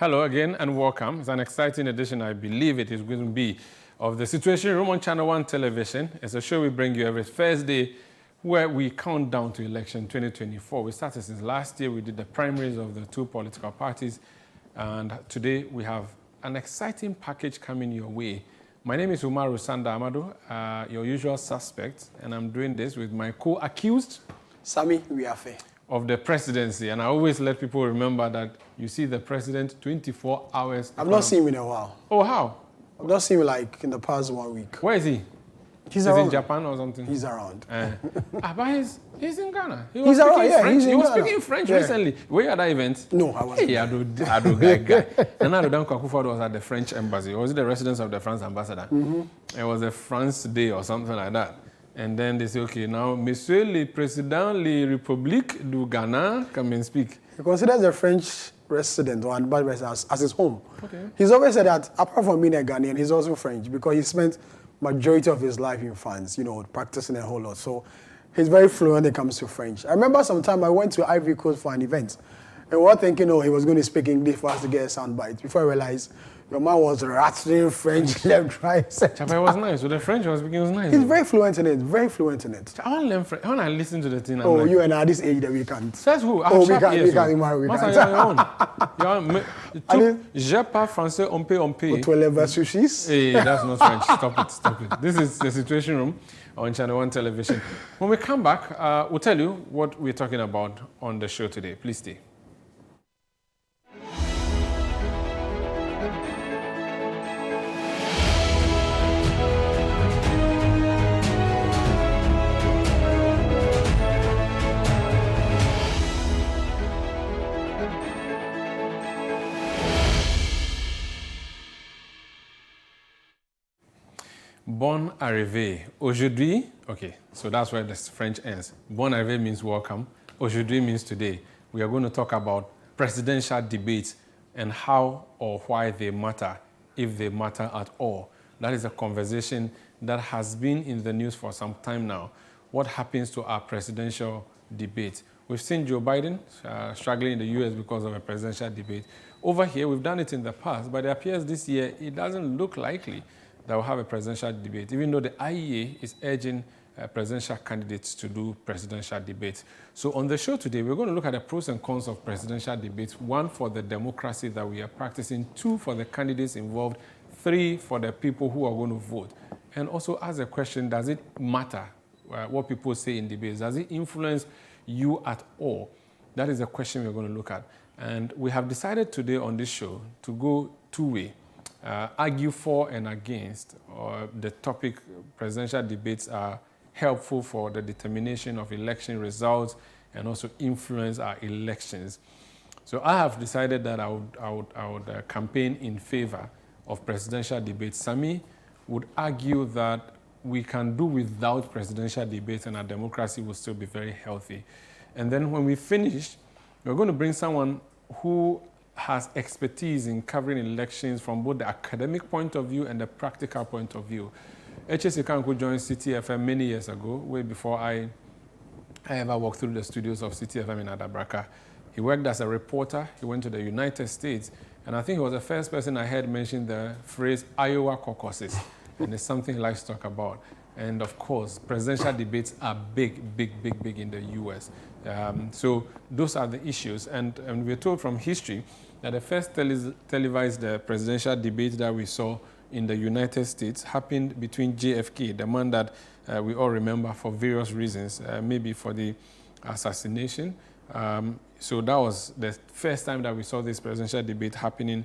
Hello again and welcome. It's an exciting edition, I believe it is going to be, of the Situation Room on ChannelOne television. It's a show we bring you every Thursday where we count down to election 2024. We started since last year. We did the primaries of the two political parties. And today we have an exciting package coming your way. My name is Umaru Sanda Amado, your usual suspect, and I'm doing this with my co-accused, Sammy Wiafe, of the presidency. And I always let people remember that you see the president 24 hours. I've not seen him in a while. Oh, how? I've not seen him like in the past 1 week. Where is he? He's around. Is in Japan or something? He's around. But he's in Ghana. He's around, yeah. French. He was Ghana. speaking French recently. Were you at that event? No, I wasn't. Hey, I do guy. And now Dan Kwakufo was at the French embassy. Or was it the residence of the France ambassador? It was a France day or something like that. And then they say, okay, now, Monsieur le Président la République du Ghana, come and speak. He considers the French resident or ambassador as his home. Okay. He's always said that, apart from being a Ghanaian, he's also French because he spent majority of his life in France, you know, practicing a whole lot. So he's very fluent when it comes to French. I remember sometime I went to Ivory Coast for an event, and we were thinking, oh, he was going to speak English for us to get a soundbite. Before I realized, your man was rattling French left, right, Chapa, it was nice. So the French was speaking, was nice. He's very fluent in it, very fluent in it. I want to learn French. I want to listen to the thing. Oh, you and I, this age that we can't. Says who? Oh, we can't, we can't. Je parle français, on peut. To level sushis? Hey, that's not French. Stop it. This is the Situation Room on ChannelOne television. When we come back, we'll tell you what we're talking about on the show today. Please stay. Bon arrivé. Aujourd'hui, okay, so that's where the French ends. Bon arrivé means welcome. Aujourd'hui means today. We are going to talk about presidential debates and how or why they matter, if they matter at all. That is a conversation that has been in the news for some time now. What happens to our presidential debate? We've seen Joe Biden struggling in the US because of a presidential debate. Over here, we've done it in the past, but it appears this year it doesn't look likely that will have a presidential debate, even though the IEA is urging presidential candidates to do presidential debates. So on the show today, we're going to look at the pros and cons of presidential debates. 1, for the democracy that we are practicing. 2, for the candidates involved. 3, for the people who are going to vote. And also ask the question, does it matter what people say in debates? Does it influence you at all? That is the question we're going to look at. And we have decided today on this show to go two-way. Argue for and against, or the topic presidential debates are helpful for the determination of election results and also influence our elections. So I have decided that I would campaign in favor of presidential debates. Sami would argue that we can do without presidential debates and our democracy will still be very healthy. And then when we finish, we're going to bring someone who has expertise in covering elections from both the academic point of view and the practical point of view. H.S. Ikanku joined CTFM many years ago, way before I ever walked through the studios of CTFM in Adabraka. He worked as a reporter. He went to the United States, and I think he was the first person I heard mention the phrase Iowa caucuses, and it's something he likes to talk about. And of course, presidential debates are big in the US. So those are the issues. And we're told from history that the first televised presidential debate that we saw in the United States happened between JFK, the man that we all remember for various reasons, maybe for the assassination. So that was the first time that we saw this presidential debate happening,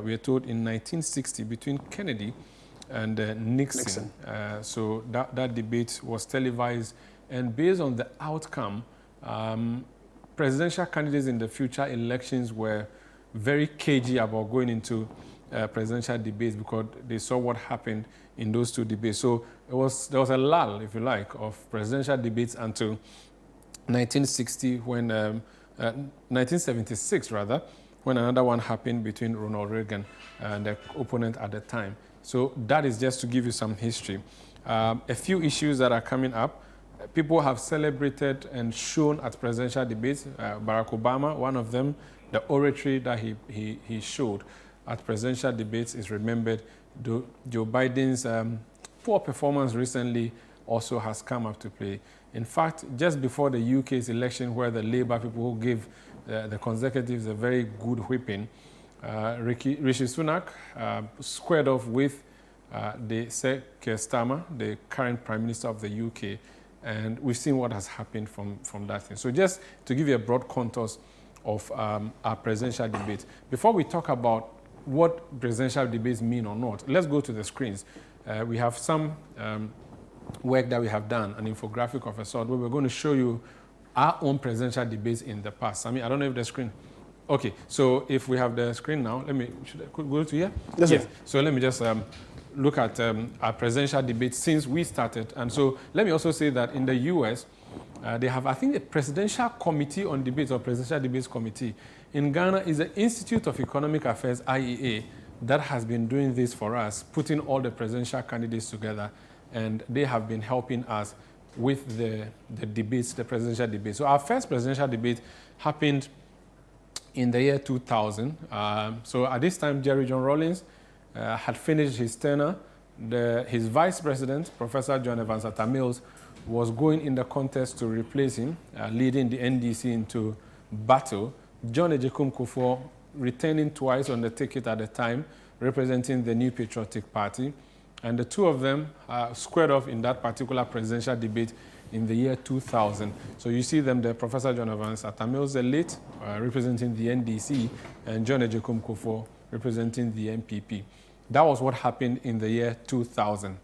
we are told, in 1960 between Kennedy and Nixon. So that debate was televised, and based on the outcome, presidential candidates in the future elections were very cagey about going into presidential debates because they saw what happened in those two debates. So there was a lull, if you like, of presidential debates until 1960 when 1976 rather, when another one happened between Ronald Reagan and the opponent at the time. So that is just to give you some history. A few issues that are coming up. People have celebrated and shown at presidential debates. Barack Obama, one of them, The oratory that he showed at presidential debates is remembered. Joe Biden's poor performance recently also has come up to play. In fact, just before the UK's election, where the Labour people who gave the Conservatives a very good whipping, Rishi Sunak squared off with the Sir Keir Starmer, the current Prime Minister of the UK, and we've seen what has happened from that thing. So just to give you a broad contours of our presidential debate. Before we talk about what presidential debates mean or not, let's go to the screens. We have some work that we have done, an infographic of a sort, where we're going to show you our own presidential debates in the past. I mean, I don't know if the screen... Okay, so if we have the screen now, should I go to here? Yes. So let me just look at our presidential debates since we started. And so let me also say that in the US, they have, I think, a presidential committee on debates or presidential debates committee. In Ghana is the Institute of Economic Affairs, IEA, that has been doing this for us, putting all the presidential candidates together, and they have been helping us with the debates, the presidential debates. So our first presidential debate happened in the year 2000. So at this time, Jerry John Rawlings had finished his tenure. His vice president, Professor John Evans Atta Mills, was going in the contest to replace him, leading the NDC into battle. John Ejekum Kufuor returning twice on the ticket at the time, representing the New Patriotic Party. And the two of them squared off in that particular presidential debate in the year 2000. So you see them there, Professor John Evans Atta Mills, the late, representing the NDC, and John Ejekum Kufuor, representing the NPP. That was what happened in the year 2000.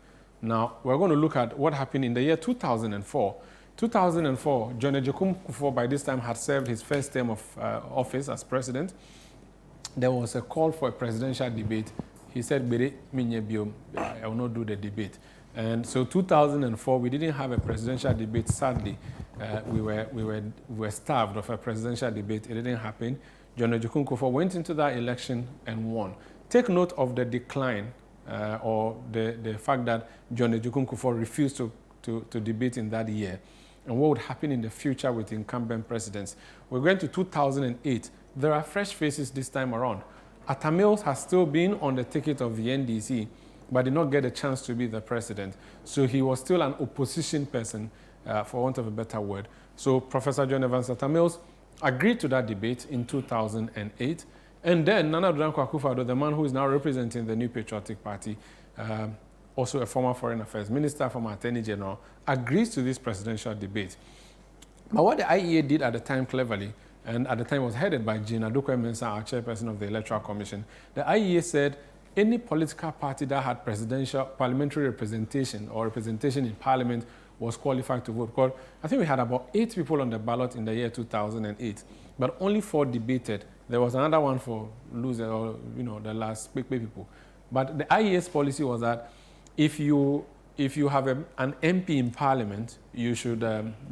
Now, we're going to look at what happened in the year 2004. 2004, John Ejekum Kufuor by this time had served his first term of office as president. There was a call for a presidential debate. He said, I will not do the debate. And so 2004, we didn't have a presidential debate, sadly. We were starved of a presidential debate. It didn't happen. John Ejekum Kufuor went into that election and won. Take note of the decline or the fact that John Ejekum Kufuor refused to debate in that year, and what would happen in the future with incumbent presidents. We're going to 2008. There are fresh faces this time around. Atta Mills has still been on the ticket of the NDC, but did not get a chance to be the president. So he was still an opposition person, for want of a better word. So Professor John Evans Atta Mills agreed to that debate in 2008. And then Nana Addo Dankwa Akufo-Addo, the man who is now representing the New Patriotic Party, also a former Foreign Affairs Minister, former Attorney General, agrees to this presidential debate. But what the IEA did at the time cleverly, and at the time was headed by Jean Adokwe-Mensah, our chairperson of the Electoral Commission, the IEA said any political party that had presidential parliamentary representation or representation in parliament was qualified to vote. Because I think we had about 8 people on the ballot in the year 2008, but only 4 debated. There was another one for loser, or the last big people. But the IEA's policy was that if you have an MP in Parliament, you should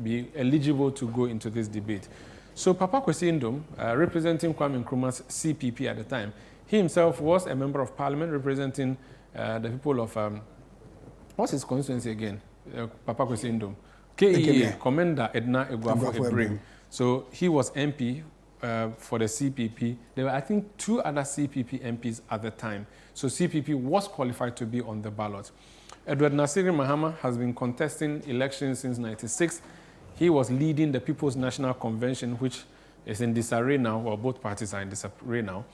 be eligible to go into this debate. So Papa Kwesi Ndom, representing Kwame Nkrumah's CPP at the time, he himself was a member of Parliament representing the people of, what's his constituency again? Papa Kwesi Ndom. KEA, Commander Edna Eguafo Ebrim. So he was MP for the CPP. There were, I think, 2 other CPP MPs at the time. So CPP was qualified to be on the ballot. Edward Nasiri Mahama has been contesting elections since '96. He was leading the People's National Convention, which is in disarray now, or both parties are in disarray now.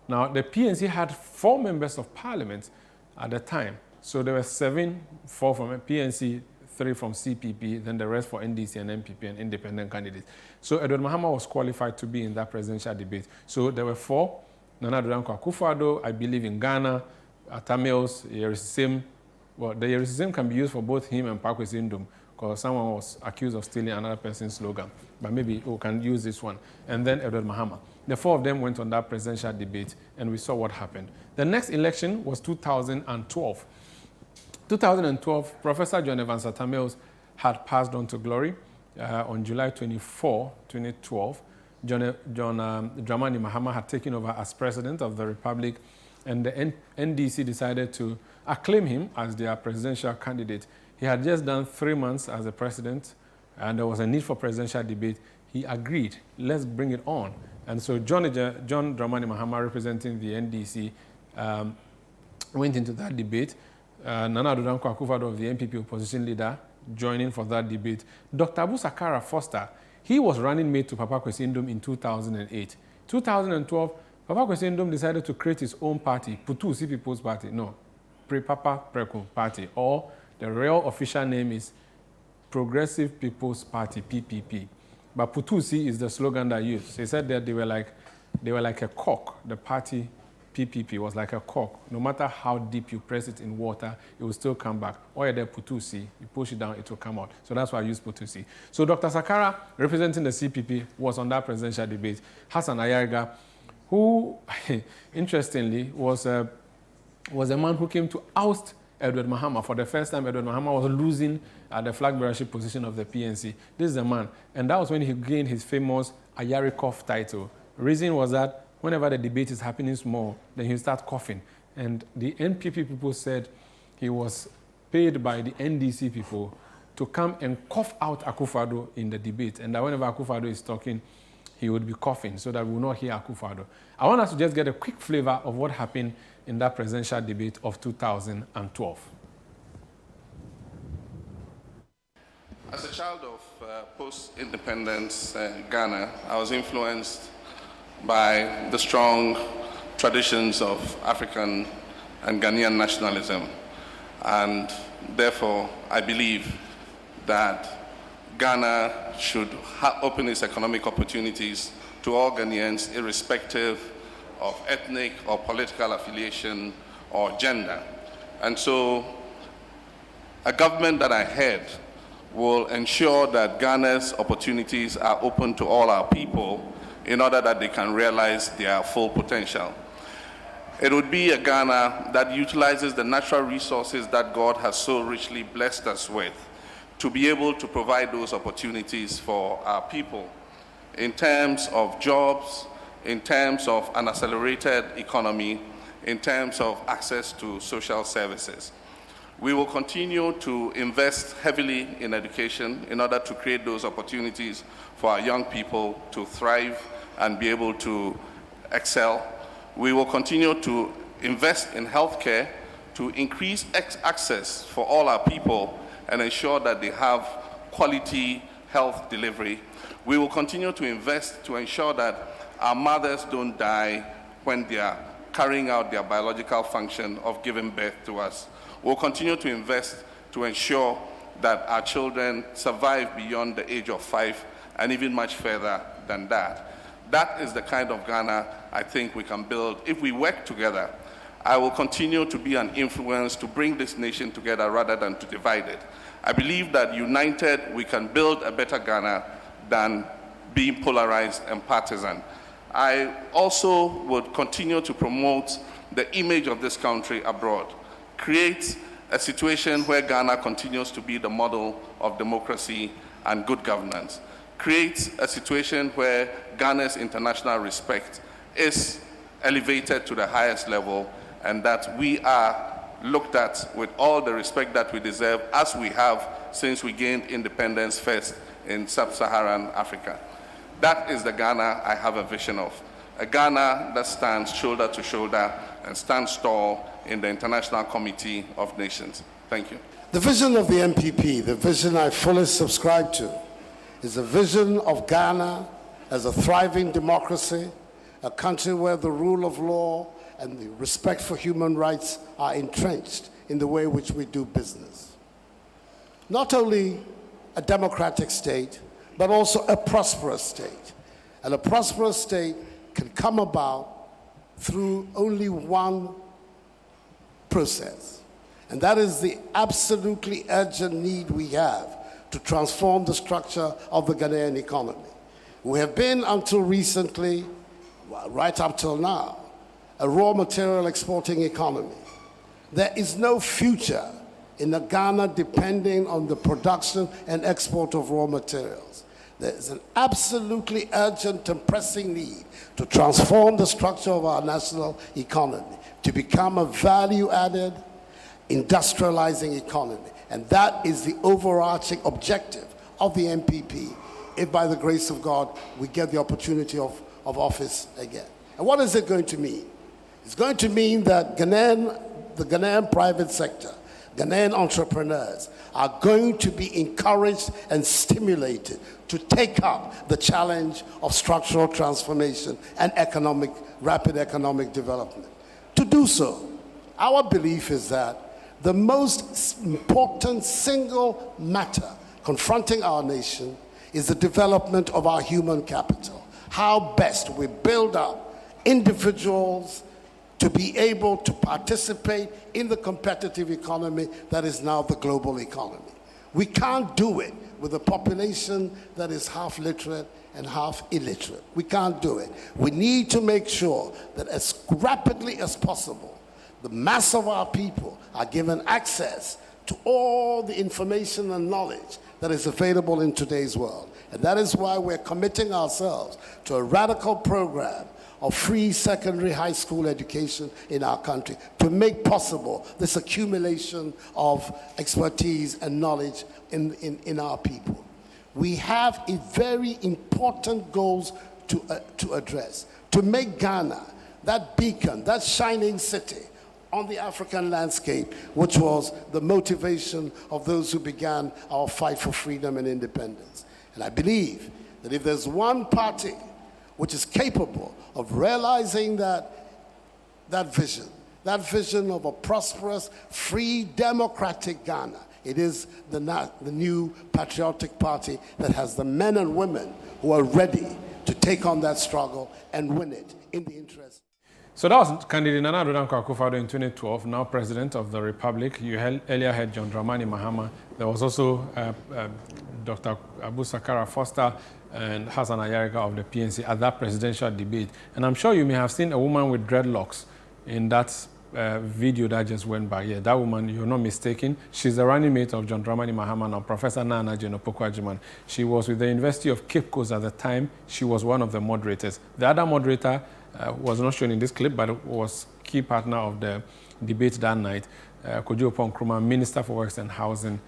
Now, the PNC had 4 members of parliament at the time. So there were 7, 4 from PNC, 3 from CPP, then the rest for NDC and MPP and independent candidates. So Edward Mahama was qualified to be in that presidential debate. So there were 4. Nana Addo Dankwa Akufo-Addo, I believe in Ghana, Atta Mills, Yerisim. Well, the Yerisim can be used for both him and Papa Kwesi Ndom, because someone was accused of stealing another person's slogan. But maybe we can use this one. And then Edward Mahama. The 4 of them went on that presidential debate, and we saw what happened. The next election was 2012. 2012, Professor John Evans Atta Mills had passed on to glory. On July 24, 2012, John Dramani Mahama had taken over as president of the Republic, and the NDC decided to acclaim him as their presidential candidate. He had just done 3 months as a president, and there was a need for presidential debate. he agreed, let's bring it on. And so John Dramani Mahama, representing the NDC, went into that debate. Nana Addo Dankwa Akufo-Addo, of the NPP opposition leader, joining for that debate. Dr. Abu Sakara Foster, he was running mate to Papa Kwesi Ndom in 2008. 2012, Papa Kwesi Ndom decided to create his own party, Putusi People's Party. No, Pre-Papa Preku Party, or the real official name is Progressive People's Party, PPP. But Putusi is the slogan that used. They said that they were like a cork. The party PPP was like a cork. No matter how deep you press it in water, it will still come back. Or there Putusi, you push it down, it will come out. So that's why I use Putusi. So Dr. Sakara, representing the CPP, was on that presidential debate. Hassan Ayariga, who, interestingly, was a man who came to oust Edward Mahama. For the first time, Edward Mahama was losing at the flag bearership position of the PNC. This is the man. And that was when he gained his famous Ayarikov title. The reason was that whenever the debate is happening small, then he'll start coughing. And the NPP people said he was paid by the NDC people to come and cough out Akufo-Addo in the debate. And that whenever Akufo-Addo is talking, he would be coughing so that we will not hear Akufo-Addo. I want us to just get a quick flavor of what happened in that presidential debate of 2012. As a child of post-independence Ghana, I was influenced by the strong traditions of African and Ghanaian nationalism. And therefore, I believe that Ghana should open its economic opportunities to all Ghanaians, irrespective of ethnic or political affiliation or gender. And so, a government that I head will ensure that Ghana's opportunities are open to all our people in order that they can realize their full potential. It would be a Ghana that utilizes the natural resources that God has so richly blessed us with to be able to provide those opportunities for our people in terms of jobs, in terms of an accelerated economy, in terms of access to social services. We will continue to invest heavily in education in order to create those opportunities for our young people to thrive and be able to excel. We will continue to invest in healthcare to increase access for all our people and ensure that they have quality health delivery. We will continue to invest to ensure that our mothers don't die when they are carrying out their biological function of giving birth to us. We'll continue to invest to ensure that our children survive beyond the age of 5 and even much further than that. That is the kind of Ghana I think we can build if we work together. I will continue to be an influence to bring this nation together rather than to divide it. I believe that united we can build a better Ghana than being polarized and partisan. I also would continue to promote the image of this country abroad, create a situation where Ghana continues to be the model of democracy and good governance, create a situation where Ghana's international respect is elevated to the highest level and that we are looked at with all the respect that we deserve as we have since we gained independence first in sub-Saharan Africa. That is the Ghana I have a vision of. A Ghana that stands shoulder to shoulder and stands tall in the International Committee of Nations. Thank you. The vision of the MPP, the vision I fully subscribe to, is a vision of Ghana as a thriving democracy, a country where the rule of law and the respect for human rights are entrenched in the way in which we do business. Not only a democratic state, but also a prosperous state. And a prosperous state can come about through only one process. And that is the absolutely urgent need we have to transform the structure of the Ghanaian economy. We have been, until recently, well, right up till now, a raw material exporting economy. There is no future in a Ghana depending on the production and export of raw materials. There is an absolutely urgent and pressing need to transform the structure of our national economy, to become a value-added, industrializing economy. And that is the overarching objective of the MPP if by the grace of God we get the opportunity of office again. And what is it going to mean? It's going to mean that the Ghanaian private sector, Ghanaian entrepreneurs are going to be encouraged and stimulated to take up the challenge of structural transformation and rapid economic development. To do so, our belief is that the most important single matter confronting our nation is the development of our human capital. How best we build up individuals to be able to participate in the competitive economy that is now the global economy. We can't do it with a population that is half literate and half illiterate. We can't do it. We need to make sure that as rapidly as possible, the mass of our people are given access to all the information and knowledge that is available in today's world. And that is why we're committing ourselves to a radical program of free secondary high school education in our country to make possible this accumulation of expertise and knowledge in our people. We have a very important goals to address, to make Ghana that beacon, that shining city on the African landscape, which was the motivation of those who began our fight for freedom and independence. And I believe that if there's one party which is capable of realizing that vision of a prosperous, free, democratic Ghana, it is the new patriotic party that has the men and women who are ready to take on that struggle and win it in the interest. So that was candidate Nana Addo Dankwa Akufo-Addo in 2012, now President of the Republic. You earlier heard John Dramani Mahama. There was also Dr. Abu Sakara Foster and Hassan Ayariga of the PNC at that presidential debate. And I'm sure you may have seen a woman with dreadlocks in that video that just went by. Yeah, that woman, you're not mistaken. She's the running mate of John Dramani Mahama now, Professor Nana Opoku-Agyeman. She was with the University of Cape Coast at the time. She was one of the moderators. The other moderator was not shown in this clip, but was key partner of the debate that night, Kojo Nkrumah, Minister for Works and Housing.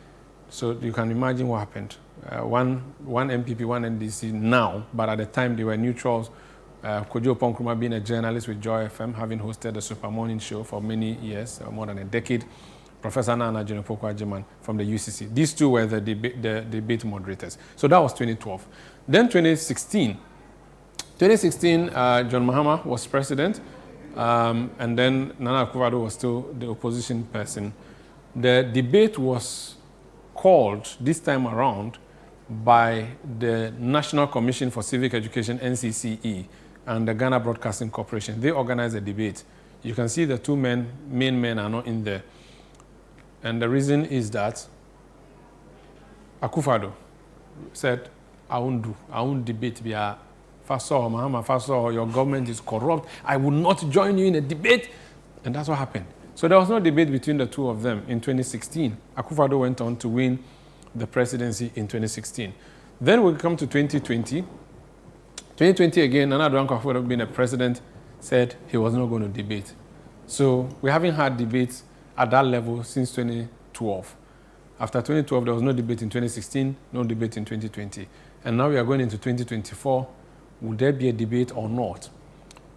So you can imagine what happened. One MPP, one NDC now, but at the time they were neutrals. Kojo Nkrumah being a journalist with Joy FM, having hosted the Super Morning Show for many years, more than a decade. Professor Nana Opoku-Agyeman from the UCC. These two were the debate moderators. So that was 2012. Then 2016, John Mahama was president, and then Nana Akufo-Addo was still the opposition person. The debate was called this time around by the National Commission for Civic Education, NCCE, and the Ghana Broadcasting Corporation. They organized a debate. You can see the two main men are not in there. And the reason is that Akufo-Addo said, I won't debate via Faso, Mahama Faso, your government is corrupt. I will not join you in a debate. And that's what happened. So there was no debate between the two of them in 2016. Akufo-Addo went on to win the presidency in 2016. Then we come to 2020. 2020 again, Nana Addo Dankwa Akufo-Addo being a president said he was not going to debate. So we haven't had debates at that level since 2012. After 2012, there was no debate in 2016, no debate in 2020. And now we are going into 2024. Will there be a debate or not?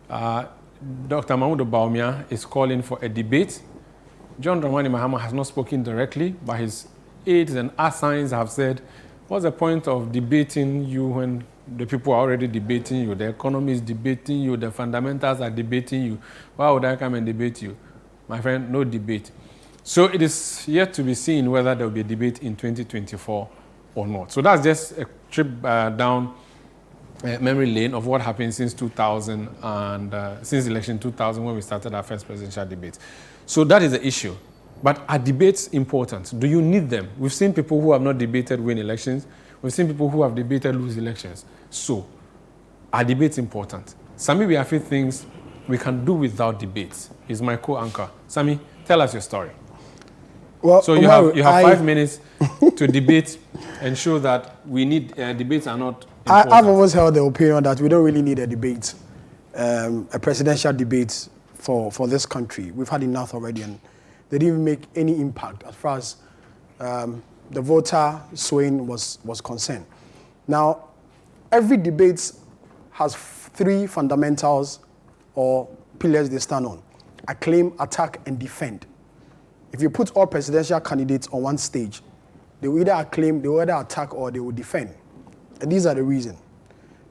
Dr. Mahmoud Bawumia is calling for a debate. John Dramani Mahama has not spoken directly, but his aides and assigns have said, what's the point of debating you when the people are already debating you? The economy is debating you, the fundamentals are debating you. Why would I come and debate you? My friend, no debate. So it is yet to be seen whether there will be a debate in 2024 or not. So that's just a trip down memory lane of what happened since 2000 and since election 2000 when we started our first presidential debate. So that is the issue. But are debates important? Do you need them? We've seen people who have not debated win elections. We've seen people who have debated lose elections. So are debates important? Sami, we have few things we can do without debates. He's my co-anchor. Sami, tell us your story. Well, so you have 5 minutes to debate and show that we need debates are not important. I've always held the opinion that we don't really need a debate, a presidential debate for this country. We've had enough already, and they didn't even make any impact as far as the voter swaying was concerned. Now, every debate has three fundamentals or pillars they stand on: acclaim, attack, and defend. If you put all presidential candidates on one stage, they will either acclaim, they will either attack, or they will defend. And these are the reasons.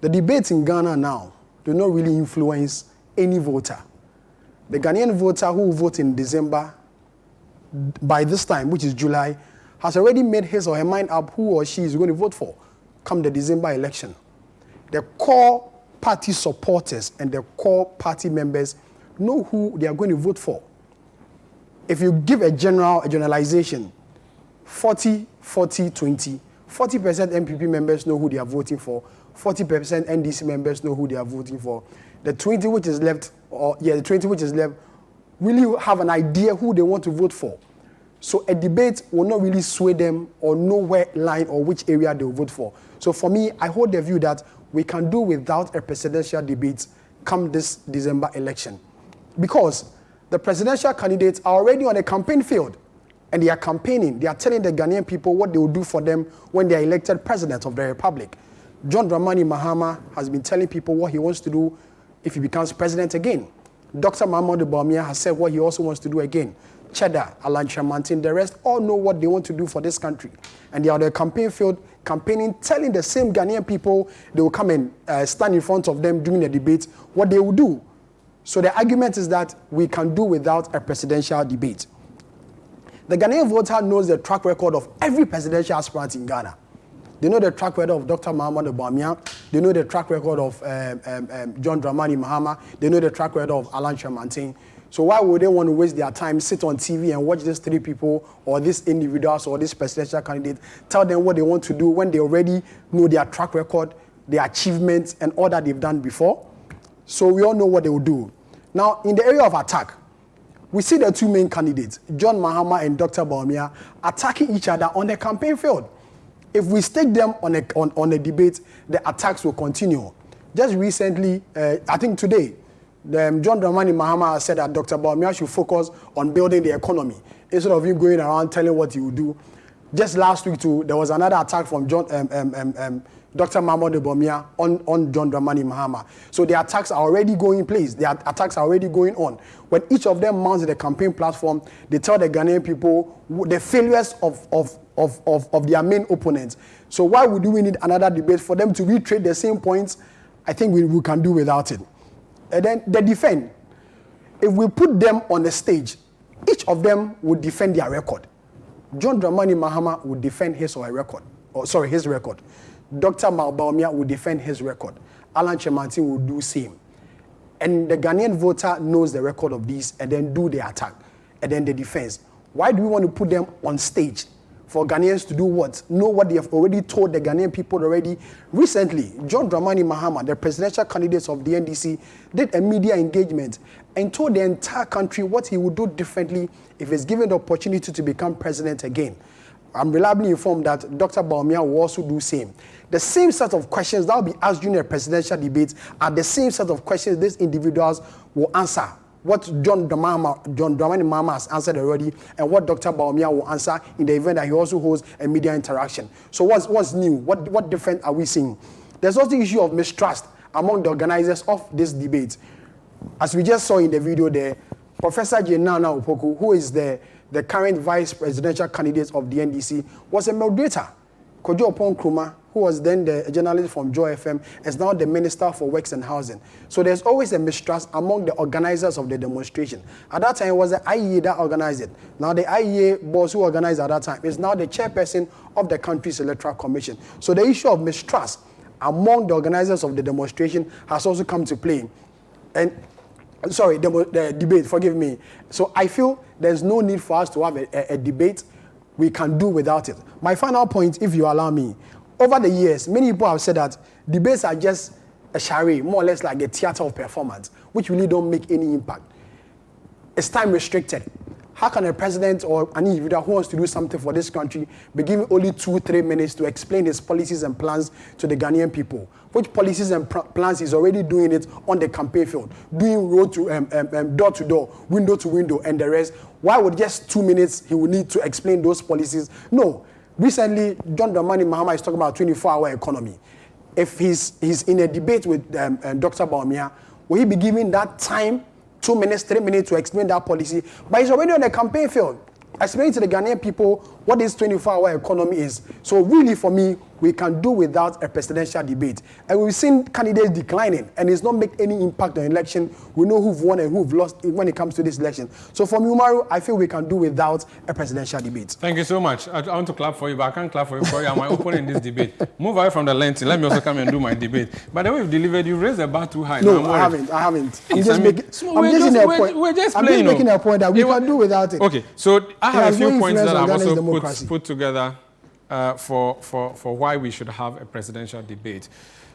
The debates in Ghana now do not really influence any voter. The Ghanaian voter who will vote in December, by this time, which is July, has already made his or her mind up who or she is going to vote for come the December election. The core party supporters and the core party members know who they are going to vote for. If you give a generalization, 40, 40, 20, 40% MPP members know who they are voting for, 40% NDC members know who they are voting for. The 20 which is left, really have an idea who they want to vote for. So a debate will not really sway them or know where line or which area they will vote for. So for me, I hold the view that we can do without a presidential debate come this December election. Because the presidential candidates are already on a campaign field and they are campaigning. They are telling the Ghanaian people what they will do for them when they are elected president of the republic. John Dramani Mahama has been telling people what he wants to do if he becomes president again. Dr. Mahmoud Bawumia has said what he also wants to do again. Cheddar, Alan Chamantin, the rest all know what they want to do for this country. And they are on the campaign field campaigning, telling the same Ghanaian people they will come and stand in front of them during the debate what they will do. So the argument is that we can do without a presidential debate. The Ghanaian voter knows the track record of every presidential aspirant in Ghana. They know the track record of Dr. Mahmoud Bawumia. They know the track record of John Dramani Mahama. They know the track record of Alan Chamantin. So why would they want to waste their time, sit on TV and watch these three people or these individuals or this presidential candidate, tell them what they want to do when they already know their track record, their achievements, and all that they've done before? So we all know what they will do. Now, in the area of attack, we see the two main candidates, John Mahama and Dr. Bawumia, attacking each other on the campaign field. If we stake them on a debate, the attacks will continue. Just recently, I think today, John Dramani Mahama said that Dr. Bawumia should focus on building the economy instead of him going around telling what he will do. Just last week too, there was another attack from Dr. Mahmoud Bawumia on John Dramani Mahama. So the attacks are already going in place. The attacks are already going on. When each of them mounts the campaign platform, they tell the Ghanaian people the failures of their main opponents. So why would we need another debate for them to reiterate the same points? I think we can do without it. And then they defend. If we put them on the stage, each of them would defend their record. John Dramani Mahama would defend his record. Dr. Bawumia would defend his record. Alan Chamantin will do same. And the Ghanaian voter knows the record of these and then do the attack and then the defense. Why do we want to put them on stage? For Ghanaians to do what? Know what they have already told the Ghanaian people already. Recently, John Dramani Mahama, the presidential candidate of the NDC, did a media engagement and told the entire country what he would do differently if he's given the opportunity to become president again. I'm reliably informed that Dr. Bawumia will also do same. The same set of questions that will be asked during a presidential debate are the same set of questions these individuals will answer. What John Dramani Mahama has answered already, and what Dr. Bawumia will answer in the event that he also holds a media interaction. So what's new? What different are we seeing? There's also the issue of mistrust among the organizers of this debate. As we just saw in the video there, Professor Jenana Opoku, who is the current vice presidential candidate of the NDC, was a moderator. Kojo Opon Kruma, who was then the journalist from Joy FM, is now the Minister for Works and Housing. So there's always a mistrust among the organizers of the demonstration. At that time, it was the IEA that organized it. Now the IEA boss who organized at that time is now the chairperson of the country's Electoral Commission. So the issue of mistrust among the organizers of the demonstration has also come to play. And the debate, forgive me. So I feel there's no need for us to have a debate. We can do without it. My final point, if you allow me, over the years, many people have said that debates are just a charade, more or less like a theater of performance, which really don't make any impact. It's time restricted. How can a president or an individual who wants to do something for this country be given only 2-3 minutes to explain his policies and plans to the Ghanaian people? Which policies and plans he's already doing it on the campaign field, doing road to door to door, window to window, and the rest. Why would just 2 minutes he would need to explain those policies? No. Recently, John Dramani Mahama is talking about 24-hour economy. if he's in a debate with Dr. Baumia, will he be given that time, 2 minutes, 3 minutes to explain that policy? But he's already on the campaign field, explaining to the Ghanaian people what this 24-hour economy is. So really, for me, we can do without a presidential debate. And we've seen candidates declining, and it's not make any impact on election. We know who've won and who've lost when it comes to this election. So for me, Umaru, I feel we can do without a presidential debate. Thank you so much. I want to clap for you, but I can't clap for you because you are my opponent in this debate. Move away from the lens. Let me also come and do my debate. But the way you've delivered, you raised the bar too high. No, I haven't. I'm just making a point that we can do without it. Okay, so I have a few points that I've also put together for why we should have a presidential debate.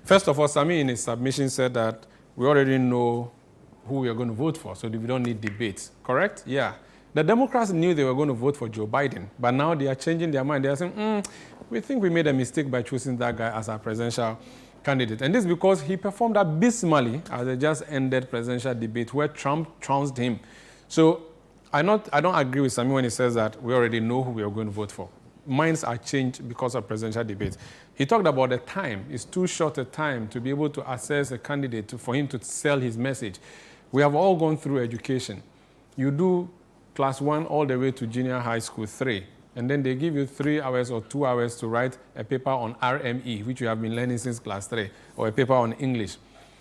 First of all, Sami in his submission said that we already know who we are going to vote for, so we don't need debates. Correct? Yeah. The Democrats knew they were going to vote for Joe Biden, but now they are changing their mind. They are saying, we think we made a mistake by choosing that guy as our presidential candidate. And this is because he performed abysmally at the just ended presidential debate where Trump trounced him. So I don't agree with Sami when he says that we already know who we are going to vote for. Minds are changed because of presidential debates. He talked about the time. It's too short a time to be able to assess a candidate for him to sell his message. We have all gone through education. You do class 1 all the way to junior high school 3, and then they give you 3 hours or 2 hours to write a paper on RME, which you have been learning since class 3, or a paper on English.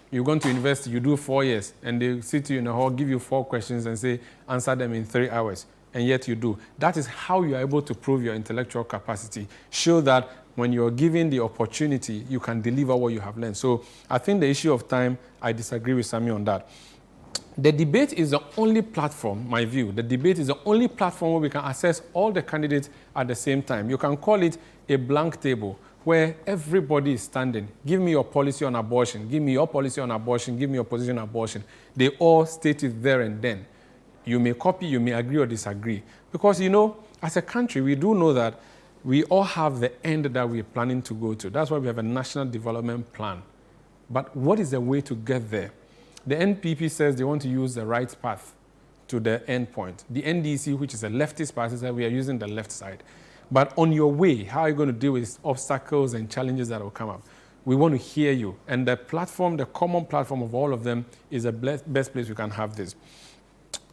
You go to university, you do 4 years, and they sit you in a hall, give you 4 questions and say, answer them in 3 hours. And yet you do. That is how you are able to prove your intellectual capacity. Show that when you're given the opportunity, you can deliver what you have learned. So I think the issue of time, I disagree with Sami on that. The debate is the only platform, my view, the debate is the only platform where we can assess all the candidates at the same time. You can call it a blank table where everybody is standing. Give me your policy on abortion. Give me your policy on abortion. Give me your position on abortion. They all state it there and then. You may copy, you may agree or disagree. Because, you know, as a country, we do know that we all have the end that we're planning to go to. That's why we have a national development plan. But what is the way to get there? The NPP says they want to use the right path to the end point. The NDC, which is a leftist party, says we are using the left side. But on your way, how are you going to deal with obstacles and challenges that will come up? We want to hear you. And the platform, the common platform of all of them is the best place we can have this.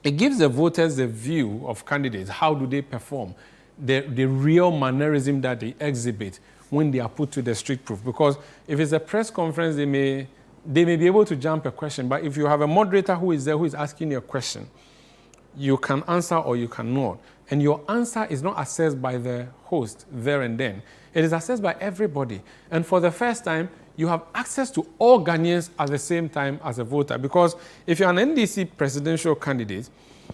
It gives the voters the view of candidates. How do they perform? The real mannerism that they exhibit when they are put to the street proof. Because if it's a press conference, they may be able to jump a question. But if you have a moderator who is there, who is asking you a question, you can answer or you cannot. And your answer is not assessed by the host there and then. It is assessed by everybody. And for the first time, you have access to all Ghanaians at the same time as a voter. Because if you're an NDC presidential candidate,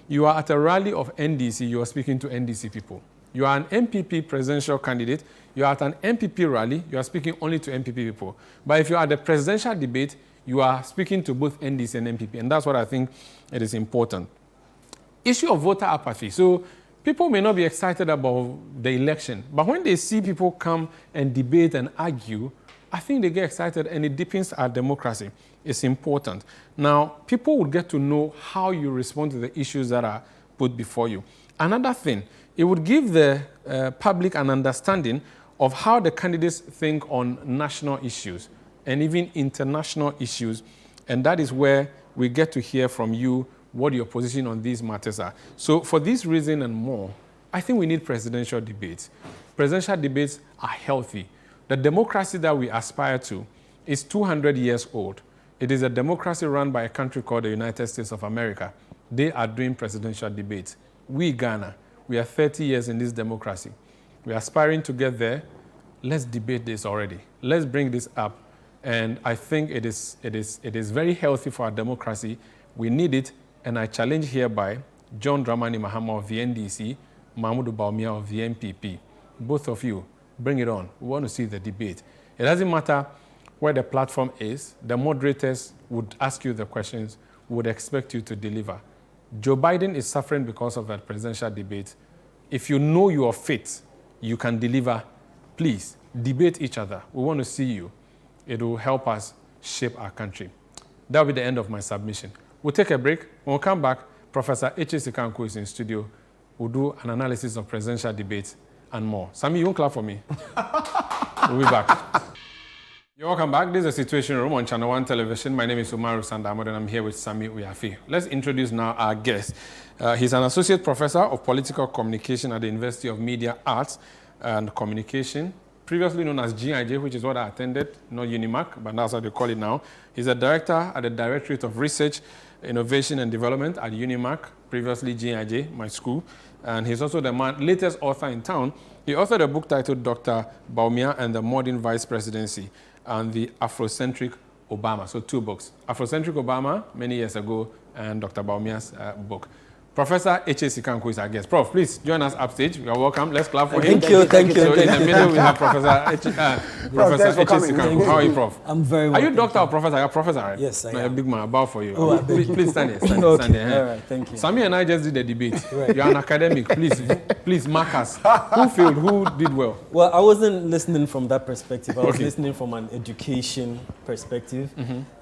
you are at a rally of NDC, you are speaking to NDC people. You are an MPP presidential candidate, you are at an MPP rally, you are speaking only to MPP people. But if you are at the presidential debate, you are speaking to both NDC and MPP. And that's what I think it is important. Issue of voter apathy. So people may not be excited about the election, but when they see people come and debate and argue, I think they get excited and it deepens our democracy. It's important. Now, people would get to know how you respond to the issues that are put before you. Another thing, it would give the public an understanding of how the candidates think on national issues and even international issues. And that is where we get to hear from you what your position on these matters are. So for this reason and more, I think we need presidential debates. Presidential debates are healthy. The democracy that we aspire to is 200 years old. It is a democracy run by a country called the United States of America. They are doing presidential debates. We, Ghana, we are 30 years in this democracy. We are aspiring to get there. Let's debate this already. Let's bring this up. And I think it is very healthy for our democracy. We need it. And I challenge hereby John Dramani Mahama of the NDC, Mahmoud Baumia of the NPP. Both of you, bring it on. We want to see the debate. It doesn't matter where the platform is. The moderators would ask you the questions, would expect you to deliver. Joe Biden is suffering because of that presidential debate. If you know you are fit, you can deliver, please debate each other. We want to see you. It will help us shape our country. That will be the end of my submission. We'll take a break. When we come back, Professor H. Sikanko is in studio. We'll do an analysis of presidential debates and more. Sami, you won't clap for me. We'll be back. You're welcome back. This is the Citiuation Room on ChannelOne Television. My name is Umaru Sandamod and I'm here with Sami Uyafi. Let's introduce now our guest. He's an associate professor of political communication at the University of Media Arts and Communication, previously known as GIJ, which is what I attended, not UNIMAC, but that's how they call it now. He's a director at the Directorate of Research, Innovation and Development at UNIMAC, previously GIJ, my school. And he's also the latest author in town. He authored a book titled Dr. Bawumia and the Modern Vice Presidency and the Afrocentric Obama. So 2 books. Afrocentric Obama, many years ago, and Dr. Bawumia's book. Professor H.A. Sikanko is our guest. Prof, please join us upstage. You are welcome. Let's clap for him. Thank you. So in the middle, we have Professor H.A. Sikanko. How are you, Prof? I'm very well. Are you doctor or professor? You're professor, right? Yes, I no, am. A big man. Bow for you. Oh, please stand here. Okay. Stand here. All right, thank you. Sami and I just did a debate. Right. You're an academic. Please mark us. Who failed? Who did well? Well, I wasn't listening from that perspective. I was listening from an education perspective.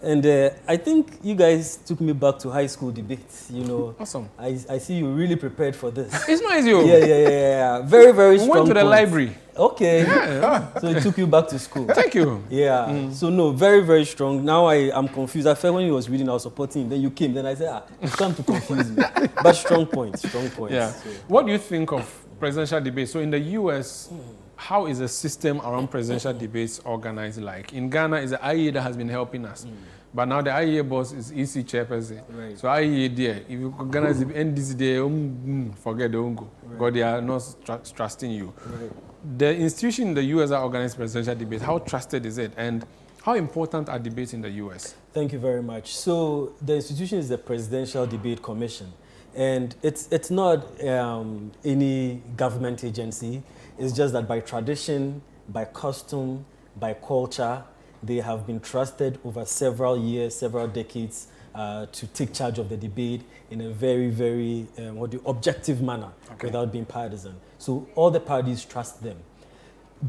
And I think you guys took me back to high school debates. You know, Awesome. I see you really prepared for this. It's not easy. Yeah. Very, very strong. We went to the points. library. Okay. So it took you back to school. Thank you. Yeah. So no, very, very strong. Now I am confused. I felt when he was reading, I was supporting him. Then you came. Then I said, you come to confuse me. But strong points. Yeah. So. What do you think of presidential debates? So in the U.S., how is the system around presidential debates organized like? In Ghana, it's the IEA that has been helping us. But now the IEA boss is EC chairperson. Right. So IEA there, if you organize the NDC there, forget the Ungo. Because they are not trusting you. Right. The institution in the U.S. that organizes presidential debates, how trusted is it? And how important are debates in the U.S.? Thank you very much. So the institution is the Presidential Debate Commission. And it's not any government agency. It's just that by tradition, by custom, by culture, they have been trusted over several years, several decades to take charge of the debate in a very, very objective manner without being partisan. So all the parties trust them.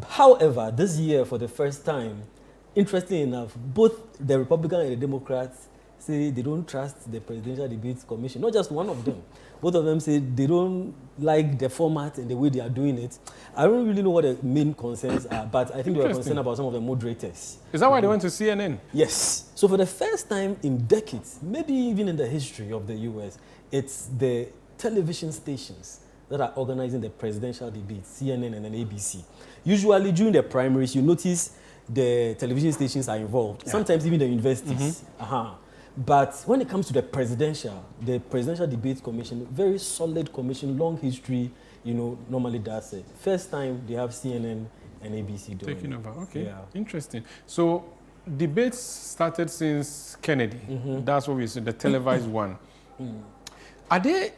However, this year, for the first time, interestingly enough, both the Republicans and the Democrats say they don't trust the Presidential Debates Commission. Not just one of them. Both of them say they don't like the format and the way they are doing it. I don't really know what the main concerns are, but I think they were concerned about some of the moderators. Is that why they went to CNN? Yes. So for the first time in decades, maybe even in the history of the US, it's the television stations that are organizing the presidential debates, CNN and then ABC. Usually during the primaries, you notice the television stations are involved, sometimes even the universities. But when it comes to the Presidential Debates Commission, very solid commission, long history, normally does it. First time they have CNN and ABC doing Taking over, okay. Yeah. Interesting. So debates started since Kennedy. That's what we said, the televised one. Are they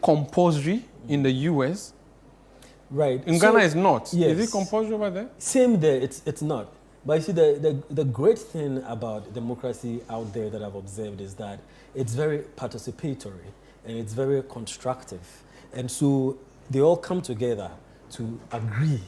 compulsory in the US? Right. In Ghana, it's not. Yes. Is it compulsory over there? Same there, it's not. But you see, the great thing about democracy out there that I've observed is that it's very participatory and it's very constructive. And so they all come together to agree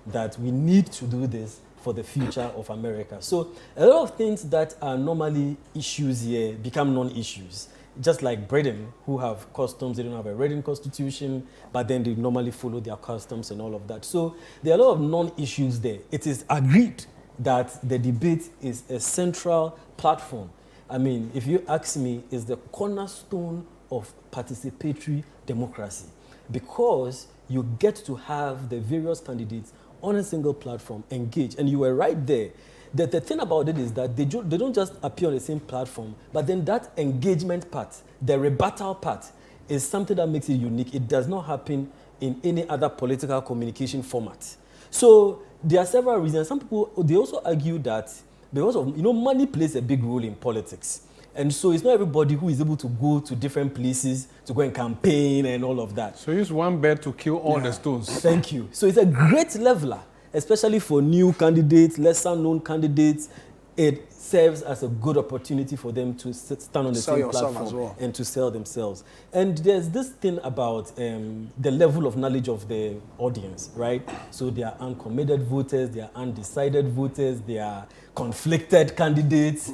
that we need to do this for the future of America. So a lot of things that are normally issues here become non-issues. Just like Britain, who have customs, they don't have a written constitution, but then they normally follow their customs and all of that. So there are a lot of non-issues there. It is agreed that the debate is a central platform. I mean, if you ask me, it's the cornerstone of participatory democracy because you get to have the various candidates on a single platform engage, and you were right there. The thing about it is that they don't just appear on the same platform, but then that engagement part, the rebuttal part, is something that makes it unique. It does not happen in any other political communication format. So there are several reasons. Some people, they also argue that because of, money plays a big role in politics. And so it's not everybody who is able to go to different places to go and campaign and all of that. So use one bird to kill all the stones. Thank you. So it's a great leveler, especially for new candidates, lesser known candidates. It serves as a good opportunity for them to stand on the same platform and to sell themselves. And there's this thing about the level of knowledge of the audience, right? So there are uncommitted voters, there are undecided voters, there are conflicted candidates,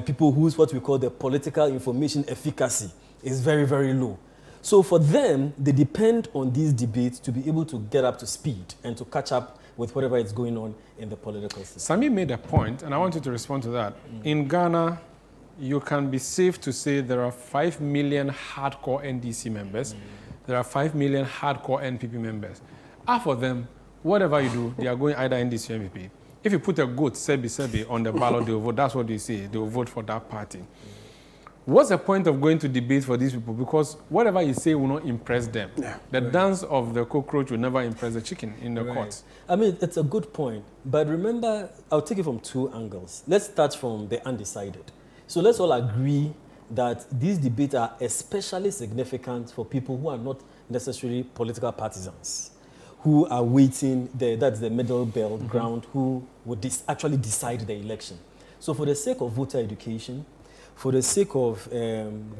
people whose what we call the political information efficacy is very, very low. So for them, they depend on these debates to be able to get up to speed and to catch up with whatever is going on in the political system. Sami made a point, and I want you to respond to that. In Ghana, you can be safe to say there are 5 million hardcore NDC members. There are 5 million hardcore NPP members. Half of them, whatever you do, they are going either NDC or NPP. If you put a goat, Sebi, on the ballot, they will vote. That's what they say. They will vote for that party. What's the point of going to debate for these people? Because whatever you say will not impress them. Yeah. The dance of the cockroach will never impress the chicken in the court. I mean, it's a good point. But remember, I'll take it from two angles. Let's start from the undecided. So let's all agree that these debates are especially significant for people who are not necessarily political partisans, who are waiting, that's the middle belt ground, who would actually decide the election. So for the sake of voter education, for the sake of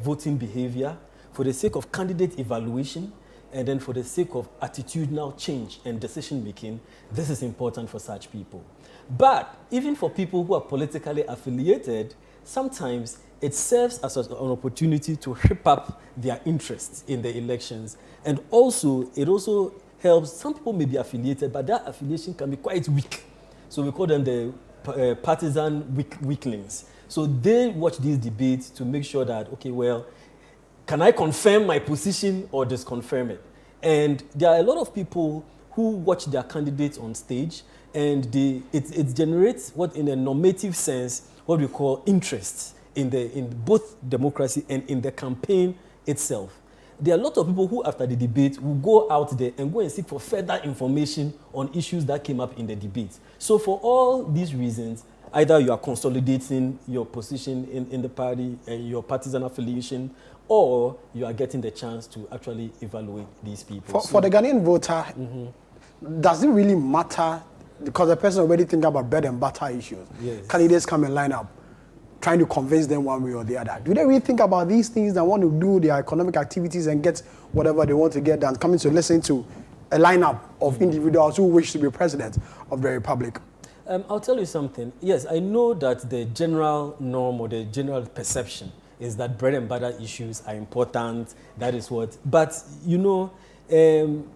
voting behavior, for the sake of candidate evaluation, and then for the sake of attitudinal change and decision making, this is important for such people. But even for people who are politically affiliated, sometimes it serves as an opportunity to hip up their interests in the elections. And also, it also helps, some people may be affiliated, but their affiliation can be quite weak. So we call them the partisan weaklings. So they watch these debates to make sure that, okay, well, can I confirm my position or disconfirm it? And there are a lot of people who watch their candidates on stage, and it generates what, in a normative sense, what we call interest in both democracy and in the campaign itself. There are a lot of people who, after the debate, will go out there and go and seek for further information on issues that came up in the debate. So for all these reasons, either you are consolidating your position in the party and your partisan affiliation, or you are getting the chance to actually evaluate these people. For the Ghanaian voter, does it really matter? Because the person already thinking about bread and butter issues. Yes. Candidates come and line up, trying to convince them one way or the other. Do they really think about these things that want to do their economic activities and get whatever they want to get done, coming to listen to a lineup of individuals who wish to be president of the republic? I'll tell you something. Yes, I know that the general norm or the general perception is that bread and butter issues are important. That is what. But, you know,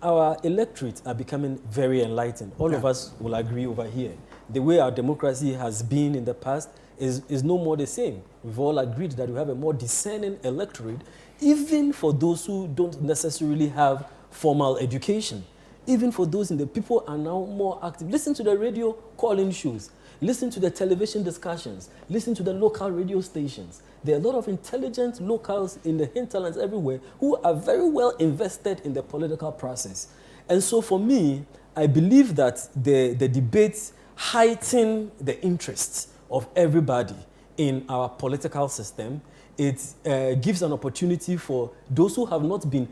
our electorate are becoming very enlightened. All of us will agree over here. The way our democracy has been in the past is no more the same. We've all agreed that we have a more discerning electorate, even for those who don't necessarily have formal education. Even for those people are now more active. Listen to the radio call-in shows. Listen to the television discussions. Listen to the local radio stations. There are a lot of intelligent locals in the hinterlands everywhere who are very well invested in the political process. And so for me, I believe that the debates heighten the interests of everybody in our political system. It gives an opportunity for those who have not been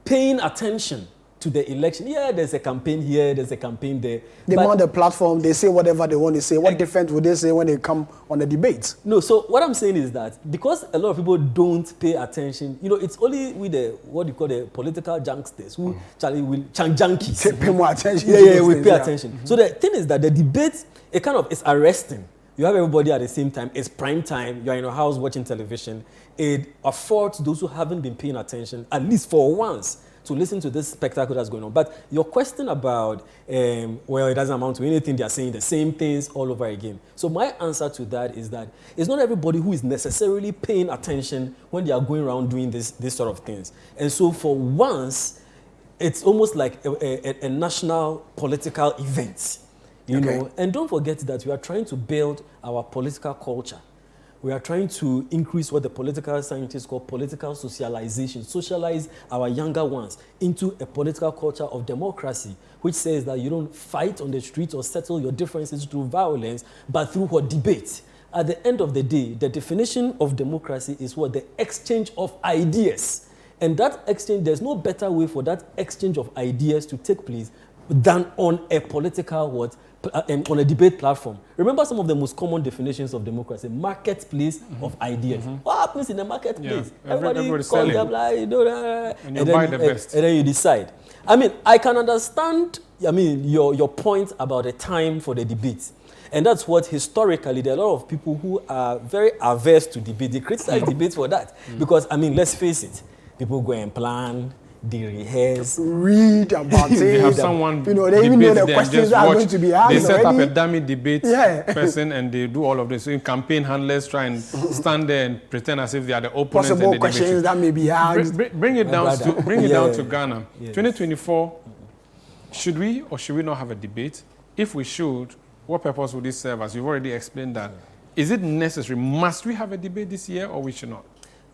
paying attention to the election. Yeah, there's a campaign here, there's a campaign there. They want the platform, they say whatever they want to say. What difference would they say when they come on the debates? No, so what I'm saying is that because a lot of people don't pay attention, you know, it's only with the, what you call the political junksters who, junkies. Pay more attention. Yeah, we pay attention. So the thing is that the debate, it kind of is arresting. You have everybody at the same time. It's prime time. You're in your house watching television. It affords those who haven't been paying attention, at least for once, to listen to this spectacle that's going on. But your question about, well, it doesn't amount to anything, they are saying the same things all over again. So my answer to that is that it's not everybody who is necessarily paying attention when they are going around doing this sort of things. And so for once, it's almost like a national political event, you know. And don't forget that we are trying to build our political culture. We are trying to increase what the political scientists call political socialization, socialize our younger ones into a political culture of democracy, which says that you don't fight on the streets or settle your differences through violence, but through what? Debate. At the end of the day, the definition of democracy is what? The exchange of ideas. And that exchange, there's no better way for that exchange of ideas to take place than on a political what? On a debate platform. Remember some of the most common definitions of democracy: marketplace of ideas. What happens in the marketplace? Yeah. Everybody Everybody's calls selling. them like, you know, And you buy the best. And then you decide. I mean, I can understand, your point about the time for the debate. And that's what historically, there are a lot of people who are very averse to debate. They criticize debates for that. Because, let's face it, people go and plan, they rehearse. Read about it. They have someone, you know, they even know the debate questions them, that are watch. going to be asked. They set already. up a dummy debate person and they do all of this. So campaign handlers try and stand there and pretend as if they are the opponents. Possible and questions that may be asked. Bring it down to Ghana. Yes. 2024, should we or should we not have a debate? If we should, what purpose would this serve as? You've already explained that. Is it necessary? Must we have a debate this year or we should not?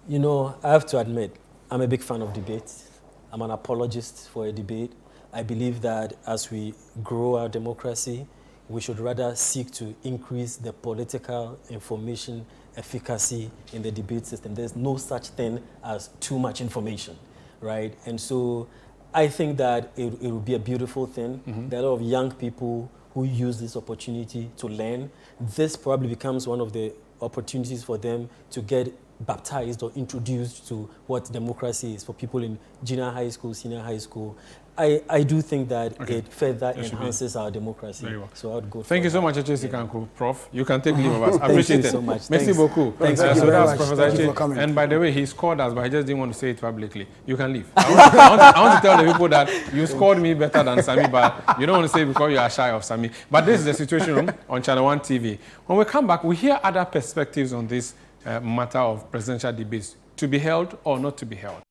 You know, I have to admit, I'm a big fan of debates. I'm an apologist for a debate. I believe that as we grow our democracy, we should rather seek to increase the political information efficacy in the debate system. There's no such thing as too much information, right? And so I think that it will be a beautiful thing. There are a lot of young people who use this opportunity to learn. This probably becomes one of the opportunities for them to get baptized or introduced to what democracy is for people in junior high school, senior high school. I do think that it further enhances our democracy. Very well. So I would go Thank you so much, H.A.C. Kanku, Prof. You can take leave of us. Thank Appreciate you it. so much. Merci Thanks. beaucoup. Thank you So very that's much. Professor Thank you H.A. for coming. And by the way, he scored us, but I just didn't want to say it publicly. You can leave. I want to tell the people that you scored me better than Sami, but you don't want to say it because you are shy of Sami. But this is the Situation Room on ChannelOne TV. When we come back, we hear other perspectives on this matter of presidential debates, to be held or not to be held.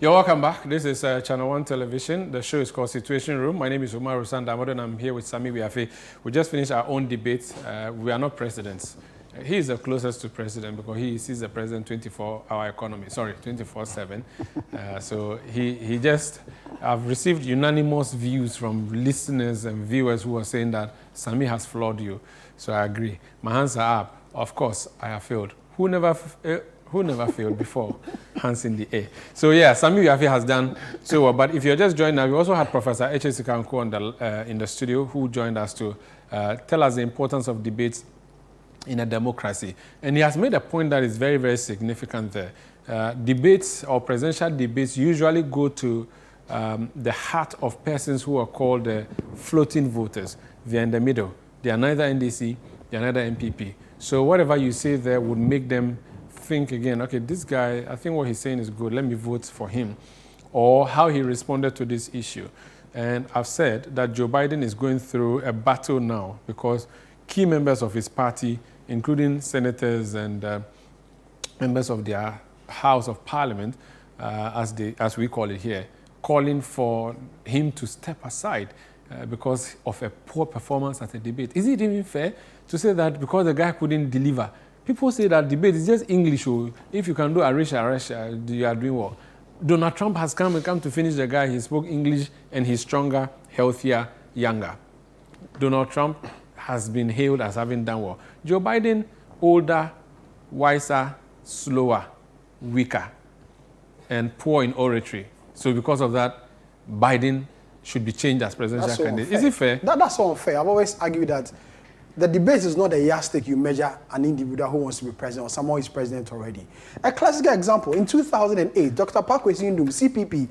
You're welcome back. This is ChannelOne Television. The show is called Situation Room. My name is Umar Rusanda, and I'm here with Sami Wiafe. We just finished our own debate. We are not presidents. He is the closest to president because he sees the president 24-hour economy. Sorry, 24/7. So he just, I've received unanimous views from listeners and viewers who are saying that Sami has flawed you. So I agree. My hands are up. Of course, I have failed. Who never failed before? Hands in the air. So yeah, Sami Wiafe has done so well. But if you're just joining us, we also had Professor H.A.C. Kanku in the studio who joined us to tell us the importance of debates in a democracy. And he has made a point that is very, very significant there. Debates or presidential debates usually go to the heart of persons who are called floating voters. They're in the middle. They are neither NDC, they are neither MPP. So whatever you say there would make them think again, okay, this guy, I think what he's saying is good, let me vote for him. Or how he responded to this issue. And I've said that Joe Biden is going through a battle now because key members of his party, including senators and members of their House of Parliament, as we call it here, calling for him to step aside because of a poor performance at a debate. Is it even fair to say that because the guy couldn't deliver? People say that debate is just English. Or if you can do Arisha, you are doing well. Donald Trump has come to finish the guy. He spoke English and he's stronger, healthier, younger. Donald Trump has been hailed as having done well. Joe Biden, older, wiser, slower, weaker, and poor in oratory. So because of that, Biden should be changed as presidential candidate. Is it fair? That's so unfair. I've always argued that the debate is not a yardstick you measure an individual who wants to be president or someone who is president already. A classic example, in 2008, Dr. Parkwesi Ndum, CPP,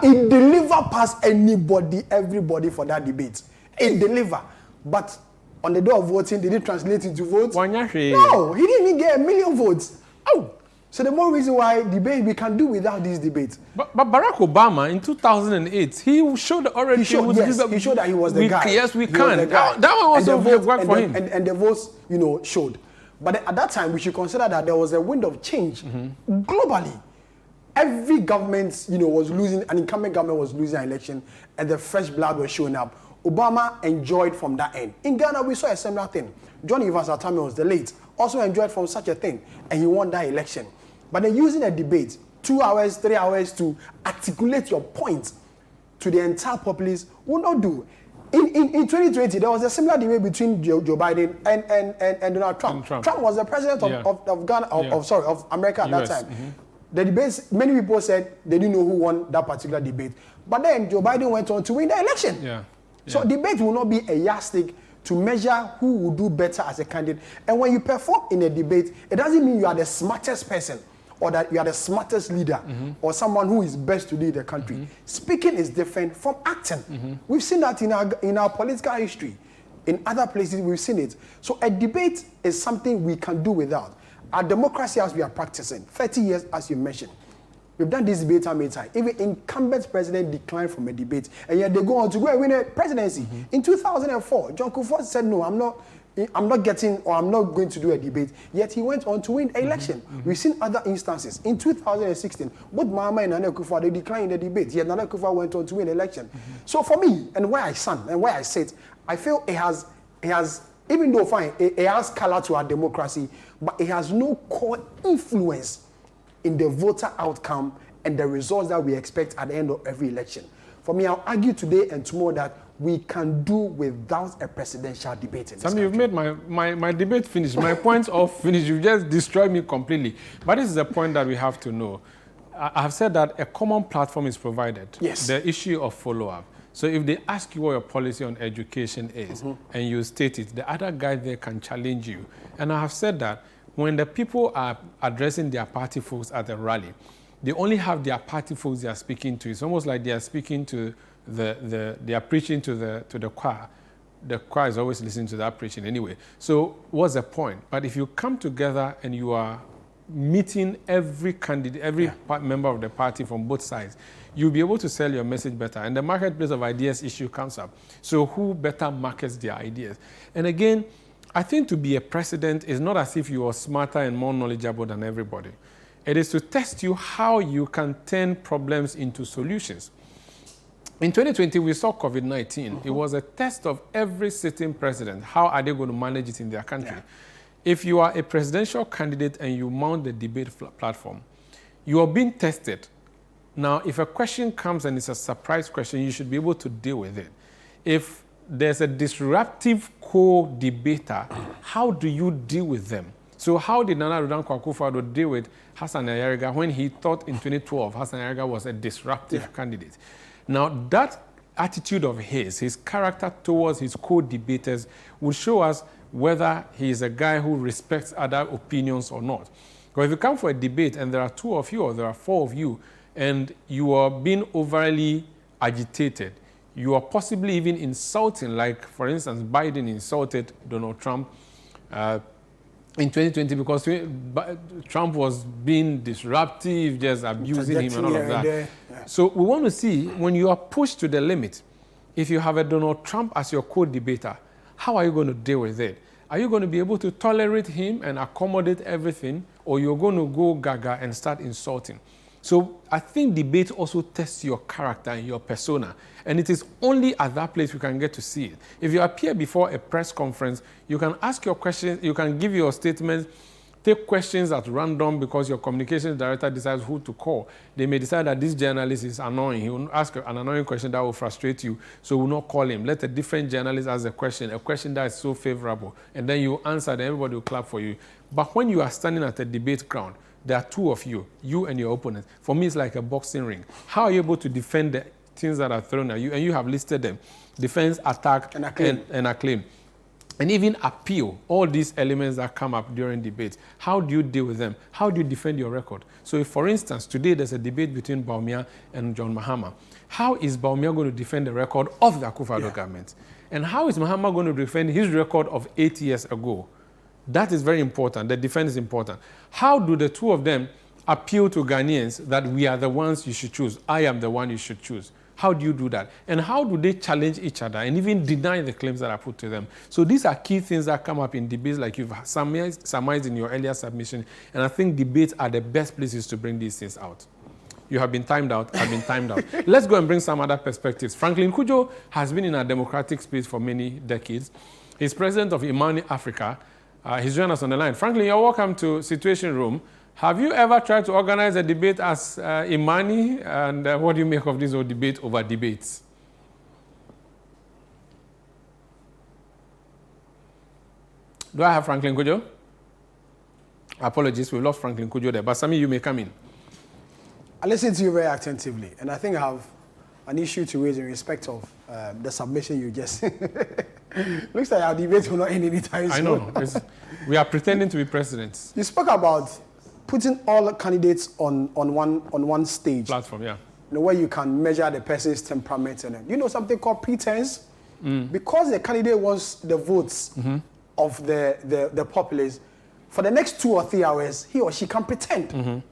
It delivered past anybody, everybody for that debate. It delivered. But on the day of voting, did it translate into votes? No, he didn't even get 1 million votes. Oh. So the more reason why debate, we can do without these debates. But Barack Obama in 2008, he showed already. He showed that he was the guy. Yes, we can. That one also worked for him. And the votes, showed. But at that time, we should consider that there was a wind of change globally. Every government, was losing, an incumbent government was losing an election, and the fresh blood was showing up. Obama enjoyed from that end. In Ghana, we saw a similar thing. John Evans Atami was the late, also enjoyed from such a thing, and he won that election. But then using a debate, 2 hours, 3 hours to articulate your point to the entire populace will not do. In 2020, there was a similar debate between Joe Biden and Donald Trump. Trump was the president of Ghana, of America at that time. The debates, many people said they didn't know who won that particular debate. But then Joe Biden went on to win the election. So debate will not be a yardstick to measure who will do better as a candidate. And when you perform in a debate, it doesn't mean you are the smartest person or that you are the smartest leader or someone who is best to lead the country. Speaking is different from acting. We've seen that in our political history. In other places, we've seen it. So a debate is something we can do without. Our democracy as we are practicing, 30 years as you mentioned, We've done this debate time. Even incumbent president declined from a debate, and yet they go on to go and win a presidency. In 2004, John Kufuor said, no, I'm not getting, or I'm not going to do a debate. Yet he went on to win an election. We've seen other instances. In 2016, both Mahama and Nana Kufuor, they declined in the debate. Yet Nana Kufuor went on to win an election. So for me, and where I stand, and where I sit, I feel it has, even though fine, it has color to our democracy, but it has no core influence in the voter outcome and the results that we expect at the end of every election. For me, I'll argue today and tomorrow that we can do without a presidential debate in this country. You've made my debate finished. My points all finished. You just destroyed me completely. But this is the point that we have to know. I have said that a common platform is provided. Yes. The issue of follow-up. So if they ask you what your policy on education is, and you state it, the other guy there can challenge you. And I have said that when the people are addressing their party folks at the rally, they only have their party folks they are speaking to. It's almost like they are speaking to they are preaching to the choir. The choir is always listening to that preaching anyway. So what's the point? But if you come together and you are meeting every candidate, every member of the party from both sides, you'll be able to sell your message better. And the marketplace of ideas issue comes up. So who better markets their ideas? And again, I think to be a president is not as if you are smarter and more knowledgeable than everybody. It is to test you how you can turn problems into solutions. In 2020, we saw COVID-19. It was a test of every sitting president. How are they going to manage it in their country? If you are a presidential candidate and you mount the debate platform, you are being tested. Now, if a question comes and it's a surprise question, you should be able to deal with it. If there's a disruptive co-debater, how do you deal with them? So how did Nana Addo Akufo-Addo deal with Hassan Ayariga when he thought in 2012 Hassan Ayariga was a disruptive candidate? Now, that attitude of his character towards his co-debaters will show us whether he is a guy who respects other opinions or not. Because if you come for a debate and there are 2 of you or there are 4 of you and you are being overly agitated, you are possibly even insulting, like, for instance, Biden insulted Donald Trump in 2020 because Trump was being disruptive, just abusing him and all of that. So we want to see, when you are pushed to the limit, if you have a Donald Trump as your co-debater, how are you going to deal with it? Are you going to be able to tolerate him and accommodate everything, or you're going to go gaga and start insulting? So I think debate also tests your character and your persona. And it is only at that place you can get to see it. If you appear before a press conference, you can ask your questions, you can give your statements, take questions at random because your communications director decides who to call. They may decide that this journalist is annoying. He will ask an annoying question that will frustrate you, so will not call him. Let a different journalist ask a question that is so favorable, and then you answer, and everybody will clap for you. But when you are standing at a debate ground, there are 2 of you, you and your opponent. For me, it's like a boxing ring. How are you able to defend the things that are thrown at you? And you have listed them: defense, attack, and acclaim. And even appeal, all these elements that come up during debates. How do you deal with them? How do you defend your record? So if, for instance, today there's a debate between Bawumia and John Mahama, how is Bawumia going to defend the record of the Akufo-Addo government? And how is Mahama going to defend his record of 8 years ago? That is very important. The defense is important. How do the 2 of them appeal to Ghanaians that we are the ones you should choose? I am the one you should choose. How do you do that? And how do they challenge each other and even deny the claims that are put to them? So these are key things that come up in debates, like you've surmised in your earlier submission. And I think debates are the best places to bring these things out. You have been timed out. I've been timed out. Let's go and bring some other perspectives. Franklin Cudjoe has been in a democratic space for many decades. He's president of Imani Africa. He's joined us on the line. Franklin, you're welcome to Situation Room. Have you ever tried to organize a debate as Imani? And what do you make of this whole debate over debates? Do I have Franklin Cudjoe? Apologies, we've lost Franklin Cudjoe there. But Sami, you may come in. I listened to you very attentively, and I think I have an issue to raise in respect of the submission you just... Looks like our debate will not end anytime soon. I know. We are pretending to be presidents. You spoke about putting all candidates on one stage. Platform, yeah. You know, where you can measure the person's temperament. And you know something called pretense? Because the candidate wants the votes of the populace, for the next 2 or 3 hours, he or she can pretend.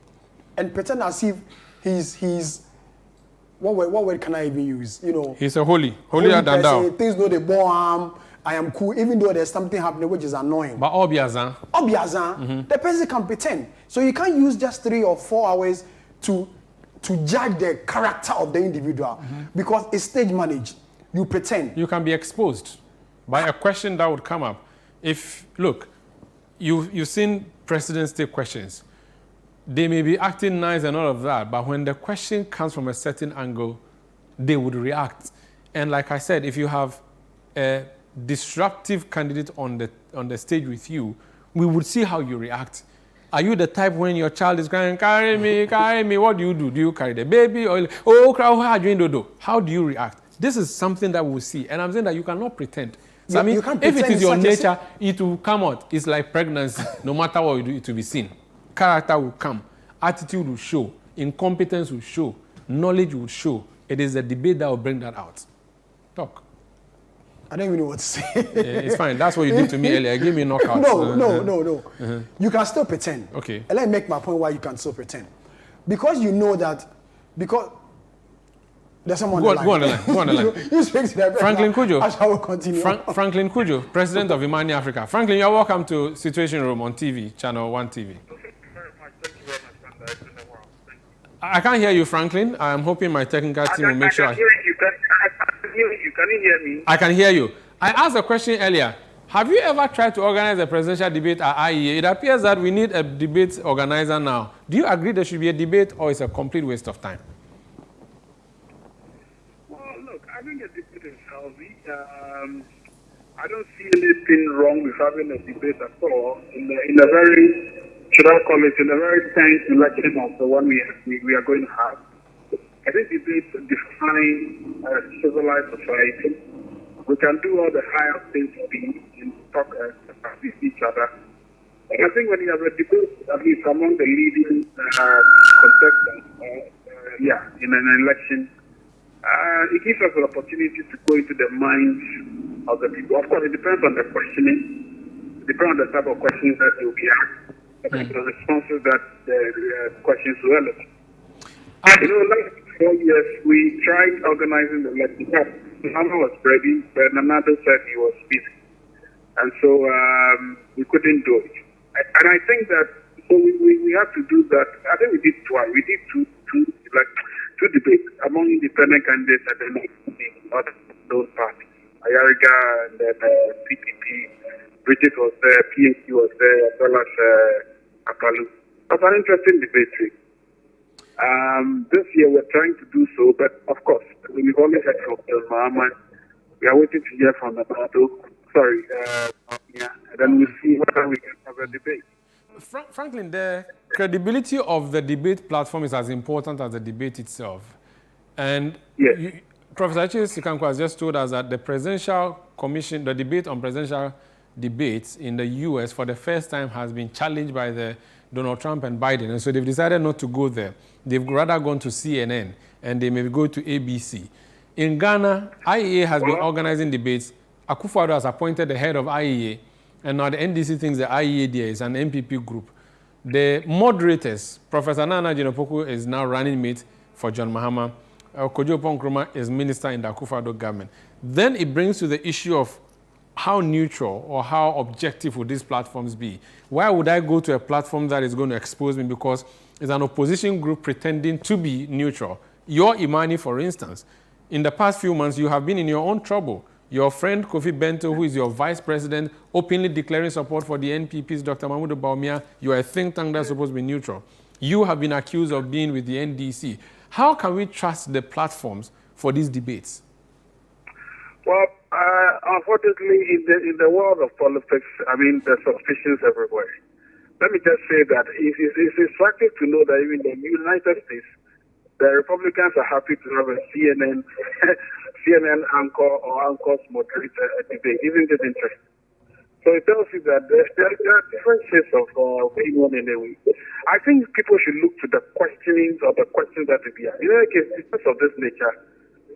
And pretend as if he's what word can I even use? You know, he's a holier than thou. Things know the bomb. I am cool, even though there's something happening which is annoying. But Obiazan. The person can pretend. So you can't use just 3 or 4 hours to judge the character of the individual because it's stage managed. You pretend. You can be exposed by a question that would come up. If, look, you've seen presidents take questions. They may be acting nice and all of that, but when the question comes from a certain angle, they would react. And like I said, if you have a disruptive candidate on the stage with you, we would see how you react. Are you the type when your child is crying, carry me, what do? Do you carry the baby? Or, how do you react? This is something that we'll see. And I'm saying that you cannot pretend. So, I mean, if it is your nature, it will come out. It's like pregnancy. No matter what you do, it will be seen. Character will come. Attitude will show. Incompetence will show. Knowledge will show. It is the debate that will bring that out. Talk. I don't even know what to say. Yeah, it's fine. That's what you did to me earlier. Give me knockouts. No. You can still pretend. Okay. And let me make my point why you can still pretend. Because you know that, because there's someone on the line. Go on the line. You speak to that Franklin Kujo. I shall continue. Franklin Kujo, President of Imani Africa. Franklin, you're welcome to Citiuation Room on TV, ChannelOne TV. I can't hear you, Franklin. I'm hoping my technical team will make sure. I can hear you. Can you hear me? I can hear you. I asked a question earlier. Have you ever tried to organize a presidential debate at IEA? It appears that we need a debate organizer now. Do you agree there should be a debate, or it's a complete waste of time? Well, look, I think a debate is healthy. I don't see anything wrong with having a debate at all in a very, should I call it, in a very tense election of the one we are going to have. I think debates define a civilized society. We can do all the higher things and talk with each other. And I think when you have a debate, at least among the leading contestants, in an election, it gives us an opportunity to go into the minds of the people. Of course, it depends on the questioning. It depends on the type of questions that will be asked, and the responses that the questions will elicit. Last 4 years, we tried organizing the election. Nana was ready, but Nanado said he was busy. And so we couldn't do it. And I think that, so we have to do that. I think we did twice. We did two debates among independent candidates and then other those parties. Ayariga and then PPP, Bridget was there, PhD was there, as well as Akalu. It was an interesting debate too. This year we're trying to do so, but of course, we've only heard from Muhammad. We are waiting to hear from Nabato. And then we'll see whether we can have a debate. Franklin, the credibility of the debate platform is as important as the debate itself. And yes. Professor Sikankwa has just told us that the presidential commission, the debate on presidential debates in the U.S. for the first time has been challenged by the Donald Trump and Biden. And so they've decided not to go there. They've rather gone to CNN, and they may go to ABC. In Ghana, IEA has been organizing debates. Akufo-Addo has appointed the head of IEA, and now the NDC thinks the IEA there is an MPP group. The moderators, Professor Nana Jinopoku is now running mate for John Mahama. Kojo Ponkrumah is minister in the Akufo-Addo government. Then it brings to the issue of how neutral or how objective would these platforms be? Why would I go to a platform that is going to expose me because it's an opposition group pretending to be neutral? Your Imani, for instance, in the past few months, you have been in your own trouble. Your friend Kofi Bento, who is your vice president, openly declaring support for the NPP's Dr. Mahmoud Bawumia. You are a think tank that's supposed to be neutral. You have been accused of being with the NDC. How can we trust the platforms for these debates? Well, unfortunately, in the world of politics, I mean, there's suspicions everywhere. Let me just say that it's instructive to know that even in the United States, the Republicans are happy to have a CNN anchor or anchors moderate a debate. Isn't it interesting? So it tells you that there are different shades of being on in a way. I think people should look to the questionings or the questions that will be asked. In any case, because of this nature,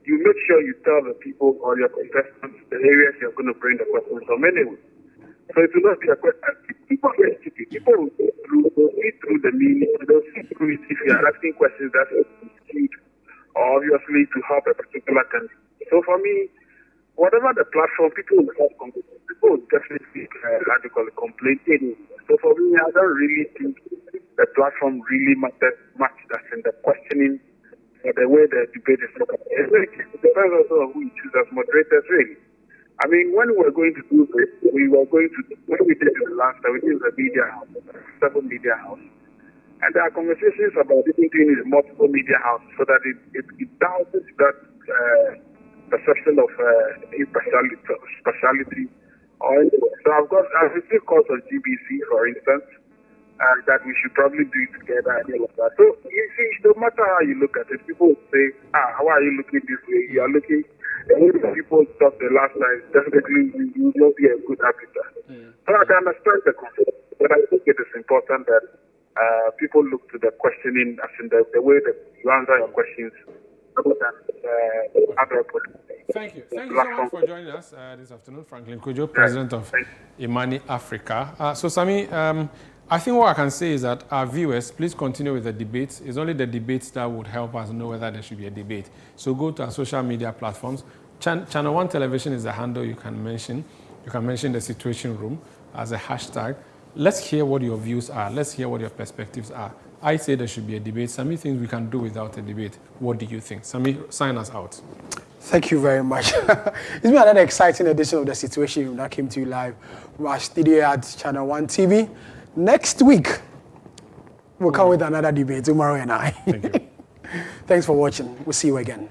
you make sure you tell the people or your contestants the areas you're going to bring the questions from anyway. So it will not be a question. People are very stupid. People will see through the meaning. They'll see through it if you are asking questions that are skewed or obviously to help a particular candidate. So for me, whatever the platform, people will have complaints. People will definitely, how do you call it, complain anyway. So for me, I don't really think the platform really matters much. That's in the questioning or the way the debate is looking. It depends also on who you choose as moderators, really. I mean, when we were going to do this, when we did it the last time, we did the media house, several media house. And there are conversations about even doing it in multiple media houses so that it douses that perception of speciality. So I've received calls on GBC, for instance, that we should probably do it together and all of that. So you see, no matter how you look at it, people will say, how are you looking this way? You are looking, the way the people talked the last time, definitely you will not be a good arbiter. So I can understand the concept, but I think it is important that people look to the questioning, as in the way that you answer your questions, rather than other questions. Thank you. Thank you so much for joining us this afternoon, Franklin Kojo, President of Imani Africa. So, Sami, I think what I can say is that our viewers, please continue with the debates. It's only the debates that would help us know whether there should be a debate. So go to our social media platforms. ChannelOne Television is the handle you can mention. You can mention the Citiuation Room as a hashtag. Let's hear what your views are. Let's hear what your perspectives are. I say there should be a debate. Sami thinks we can do without a debate. What do you think? Sami, sign us out. Thank you very much. It's been another exciting edition of The Citiuation Room that came to you live from our studio at ChannelOne TV. Next week, we'll come with another debate, Umaru and I. Thank you. Thanks for watching. We'll see you again.